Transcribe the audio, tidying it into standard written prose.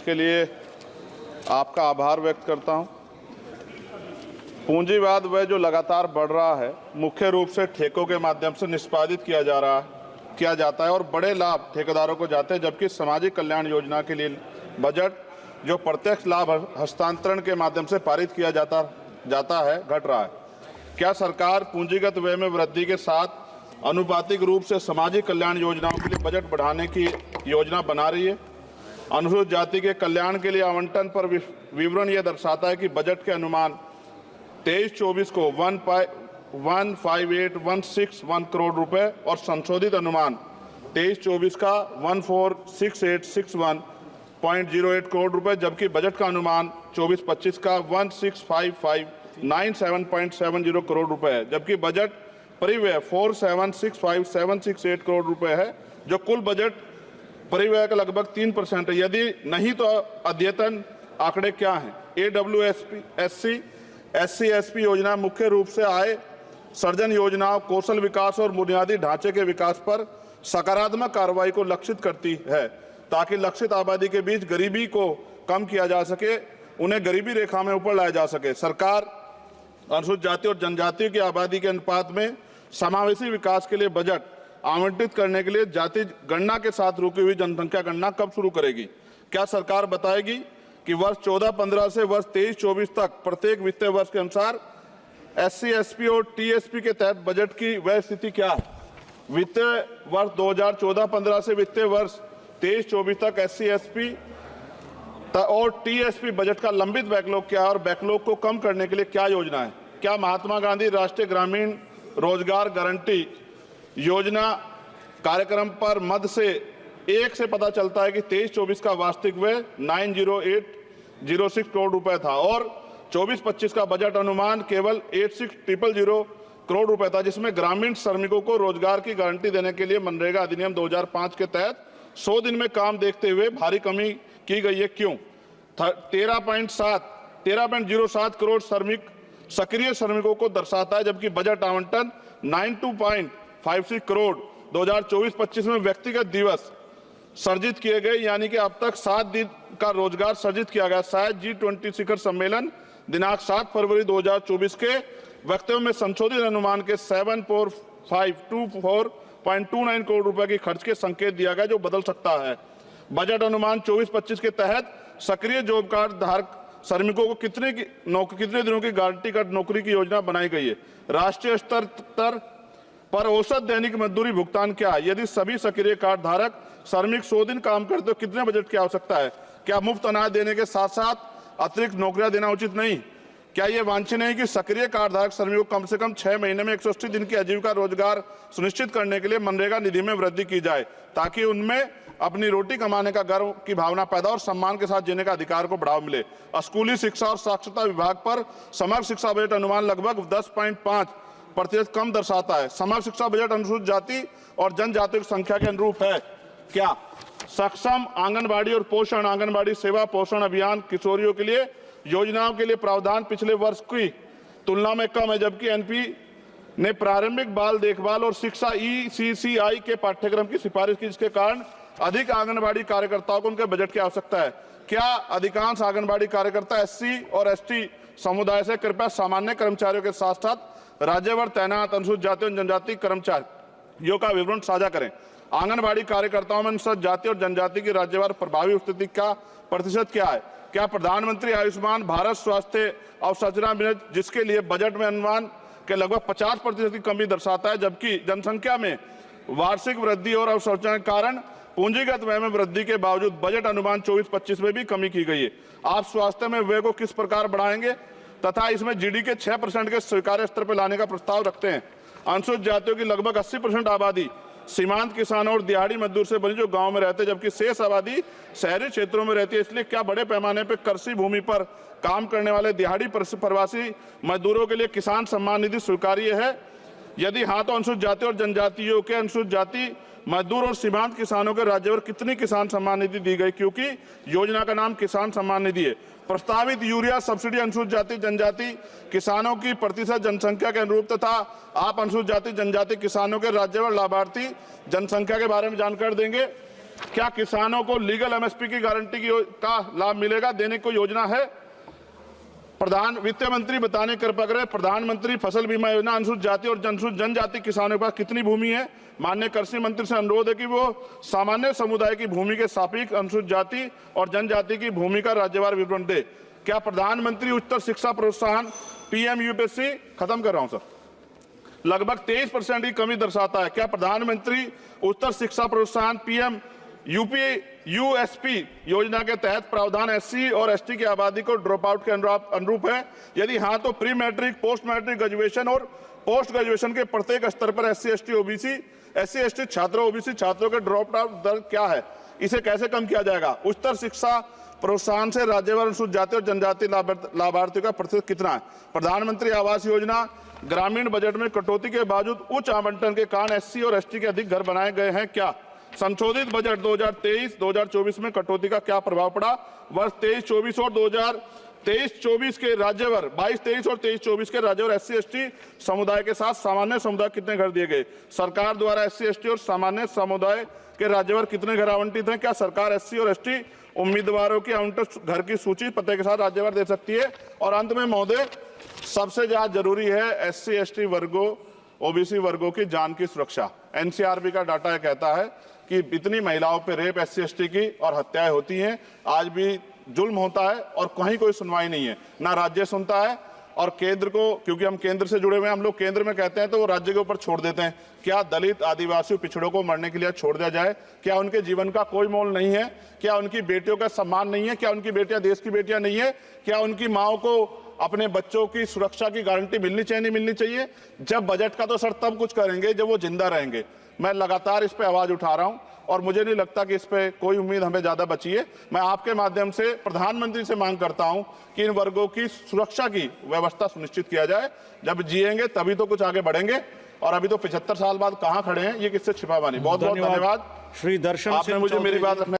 इसके लिए आपका आभार व्यक्त करता हूं। पूंजीवाद वह जो लगातार बढ़ रहा है, मुख्य रूप से ठेकों के माध्यम से निष्पादित किया जाता है और बड़े लाभ ठेकेदारों को जाते हैं, जबकि सामाजिक कल्याण योजना के लिए बजट जो प्रत्यक्ष लाभ हस्तांतरण के माध्यम से पारित किया जाता है घट रहा है। क्या सरकार पूंजीगत व्यय में वृद्धि के साथ अनुपातिक रूप से सामाजिक कल्याण योजनाओं के लिए बजट बढ़ाने की योजना बना रही है? अनुसूचित जाति के कल्याण के लिए आवंटन पर विवरण यह दर्शाता है कि बजट के अनुमान 23-24 को 158,161 करोड़ रुपए और संशोधित अनुमान 23-24 का 146861.08 करोड़ रुपए, जबकि बजट का अनुमान 24-25 का 165597.70 करोड़ रुपए है, जबकि बजट परिव्यय 4765,768 करोड़ रुपए है, जो कुल बजट परिव्यय का लगभग 3% है। यदि नहीं तो अद्यतन आंकड़े क्या हैं? SC/ST योजना मुख्य रूप से आय सर्जन योजनाओं, कौशल विकास और बुनियादी ढांचे के विकास पर सकारात्मक कार्रवाई को लक्षित करती है, ताकि लक्षित आबादी के बीच गरीबी को कम किया जा सके, उन्हें गरीबी रेखा में ऊपर लाया जा सके। सरकार अनुसूचित जाति और जनजाति की आबादी के अनुपात में समावेशी विकास के लिए बजट आवंटित करने के लिए जाति गणना के साथ रुकी हुई जनसंख्या गणना कब शुरू करेगी? क्या सरकार बताएगी कि वर्ष 14-15 से वर्ष 23-24 तक प्रत्येक वित्तीय वर्ष के अनुसार SC/ST और TSP के तहत बजट की वह स्थिति क्या है? वित्तीय वर्ष 2014-15 से वित्तीय वर्ष 23-24 तक SC/ST और TSP बजट का लंबित बैकलॉग क्या है और बैकलॉग को कम करने के लिए क्या योजना है? क्या महात्मा गांधी राष्ट्रीय ग्रामीण रोजगार गारंटी योजना कार्यक्रम पर मद से 1 से पता चलता है कि 23-24 का वास्तविक व्यय 90806 करोड़ रुपए था और 24-25 का बजट अनुमान केवल 86,000 करोड़ रुपए था, जिसमें ग्रामीण श्रमिकों को रोजगार की गारंटी देने के लिए मनरेगा अधिनियम 2005 के तहत 100 दिन में काम देखते हुए भारी कमी की गई है। क्यों? 13.07 करोड़ सक्रिय श्रमिकों को दर्शाता है, जबकि बजट आवंटन 92.56 करोड़ 2024-25 में व्यक्तिगत दिवस सर्जित किए गए, यानी कि अब तक 7 दिन का रोजगार सर्जित किया गया। शायद G20 शिखर सम्मेलन दिनांक 7 फरवरी 2024 के वक्तव्य में संशोधित अनुमान के 74524.29 करोड़ रुपए की खर्च के संकेत दिया गया, जो बदल सकता है। बजट अनुमान 24-25 के तहत सक्रिय जॉब कार्ड धारक श्रमिकों को कितने दिनों की गारंटी कार्ड नौकरी की योजना बनाई गई है? राष्ट्रीय स्तर पर औसत दैनिक मजदूरी भुगतान क्या है? यदि सभी सक्रिय कार्ड धारक श्रमिक 100 दिन काम करते तो कितने बजट की आवश्यकता है? क्या मुफ्त अनाज देने के साथ साथ अतिरिक्त नौकरियां देना उचित नहीं? क्या यह वांछनीय नहीं कि सक्रिय कार्ड धारक श्रमिकों को कम से कम 6 महीने में 180 दिन की आजीविका रोजगार सुनिश्चित करने के लिए मनरेगा निधि में वृद्धि की जाए, ताकि उनमें अपनी रोटी कमाने का गर्व की भावना पैदा और सम्मान के साथ जीने का अधिकार को बढ़ावा मिले? स्कूली शिक्षा और साक्षरता विभाग पर समग्र शिक्षा बजट अनुमान लगभग 10.5% कम दर्शाता है। समग्र शिक्षा बजट अनुसूचित जाति और जनजाति की संख्या के अनुरूप है क्या? सक्षम आंगनबाड़ी और पोषण आंगनबाड़ी सेवा पोषण अभियान किशोरियों के लिए योजनाओं के लिए प्रावधान पिछले वर्ष की तुलना में कम है, जबकि NP ने प्रारंभिक बाल देखभाल और शिक्षा ECCI के पाठ्यक्रम की सिफारिश की, जिसके कारण अधिक आंगनबाड़ी कार्यकर्ताओं को उनके बजट की आवश्यकता है। क्या अधिकांश आंगनबाड़ी कार्यकर्ता SC और ST समुदाय से? कृपया सामान्य कर्मचारियों के साथ साथ राज्यभर तैनात अनुसूचित जाति और जनजाति कर्मचारियों का विवरण साझा करें। आंगनबाड़ी कार्यकर्ताओं में अनुसूचित जाति और जनजाति की राज्यभर प्रभावी उपस्थिति का प्रतिशत क्या है? क्या प्रधानमंत्री आयुष्मान भारत स्वास्थ्य अवसंरचना मिशन, जिसके लिए बजट में अनुमान के लगभग 50% की कमी दर्शाता है, जबकि जनसंख्या में वार्षिक वृद्धि और अवसंरचना के कारण पूंजीगत व्यय में वृद्धि के बावजूद बजट अनुमान 24-25 में भी कमी की गई है? आप स्वास्थ्य में व्यय को किस प्रकार बढ़ाएंगे तथा इसमें GDP के 6% के स्वीकार्य स्तर पर लाने का प्रस्ताव रखते हैं? अनुसूचित जातियों की लगभग 80% आबादी सीमांत किसानों और दिहाड़ी मजदूर से बनी, जो गांव में रहते हैं, जबकि शेष आबादी शहरी क्षेत्रों में रहती है। इसलिए क्या बड़े पैमाने पर कृषि भूमि पर काम करने वाले दिहाड़ी प्रवासी मजदूरों के लिए किसान सम्मान निधि स्वीकार्य है? यदि हाँ, तो अनुसूचित जाति और जनजातियों के अनुसूचित जाति मजदूर और सीमांत किसानों के राज्यभर कितनी किसान सम्मान निधि दी गई, क्योंकि योजना का नाम किसान सम्मान निधि है? प्रस्तावित यूरिया सब्सिडी अनुसूचित जाति जनजाति किसानों की प्रतिशत जनसंख्या के अनुरूप तथा आप अनुसूचित जाति जनजाति किसानों के राज्यभर लाभार्थी जनसंख्या के बारे में जानकारी देंगे? क्या किसानों को लीगल एमएसपी की गारंटी का लाभ मिलेगा, देने को योजना है? वित्त मंत्री बताने कृपा करें, प्रधानमंत्री फसल बीमा योजना अनुसूचित जाति और जनजाति किसानों के पास कितनी भूमि है? माननीय कृषि मंत्री से अनुरोध है कि वो सामान्य समुदाय की भूमि के सापेक्ष अनुसूचित जाति और जनजाति की भूमि का राज्यवार विवरण दे। क्या प्रधानमंत्री उच्चतर शिक्षा प्रोत्साहन पीएम यूपीएससी, खत्म कर रहा हूं सर, लगभग 23% की कमी दर्शाता है? क्या प्रधानमंत्री उच्चतर शिक्षा प्रोत्साहन पीएम यूएसपी योजना के तहत प्रावधान एससी और एसटी की आबादी को ड्रॉप आउट के अनुरूप है? यदि हाँ तो pre matric, post matric, graduation और पोस्ट ग्रेजुएशन के प्रत्येक स्तर पर एससी एसटी छात्रों, ओबीसी छात्रों के ड्रॉप आउट दर क्या है? इसे कैसे कम किया जाएगा? उच्चतर शिक्षा प्रोत्साहन से राज्यवार अनुसूचित जाति और जनजाति लाभार्थियों का प्रतिशत कितना है? प्रधानमंत्री आवास योजना ग्रामीण बजट में कटौती के बावजूद उच्च आवंटन के कारण एससी और एसटी के अधिक घर बनाए गए हैं क्या? संशोधित बजट 2023-2024 में कटौती का क्या प्रभाव पड़ा? वर्ष 23-24 और 2023-24 के राज्यवार 22-23 और 23-24 के राज्यवार एससी एसटी समुदाय के साथ सामान्य समुदाय कितने घर दिए गए? सरकार द्वारा एससी एसटी और सामान्य समुदाय के राज्यवार कितने घर आवंटित हैं? क्या सरकार एससी और एसटी उम्मीदवारों की आवंटित घर की सूची पते के साथ राज्यवार दे सकती है? और अंत में महोदय, सबसे ज्यादा जरूरी है एससी एसटी वर्गों, ओबीसी वर्गों की जान की सुरक्षा। एनसीआरबी का डाटा यह कहता है कि इतनी महिलाओं पे रेप, एससी एसटी की और हत्याएं होती हैं, आज भी जुल्म होता है और कहीं कोई सुनवाई नहीं है, ना राज्य सुनता है। और केंद्र को, क्योंकि हम केंद्र से जुड़े हुए हैं, हम लोग केंद्र में कहते हैं तो वो राज्य के ऊपर छोड़ देते हैं। क्या दलित, आदिवासी, पिछड़ों को मरने के लिए छोड़ दिया जाए? क्या उनके जीवन का कोई मोल नहीं है? क्या उनकी बेटियों का सम्मान नहीं है? क्या उनकी बेटियां देश की बेटियां नहीं है? क्या उनकी माओ को अपने बच्चों की सुरक्षा की गारंटी मिलनी चाहिए, नहीं मिलनी चाहिए? जब बजट का तो सर तब कुछ करेंगे जब वो जिंदा रहेंगे। मैं लगातार इस पे आवाज उठा रहा हूं और मुझे नहीं लगता कि इस पे कोई उम्मीद हमें ज्यादा बची है। मैं आपके माध्यम से प्रधानमंत्री से मांग करता हूं कि इन वर्गों की सुरक्षा की व्यवस्था सुनिश्चित किया जाए। जब जिएंगे तभी तो कुछ आगे बढ़ेंगे, और अभी तो 75 साल बाद कहां खड़े हैं, ये किससे छिपा बनी। बहुत बहुत धन्यवाद श्री दर्शन, आपने मुझे मेरी बात रखने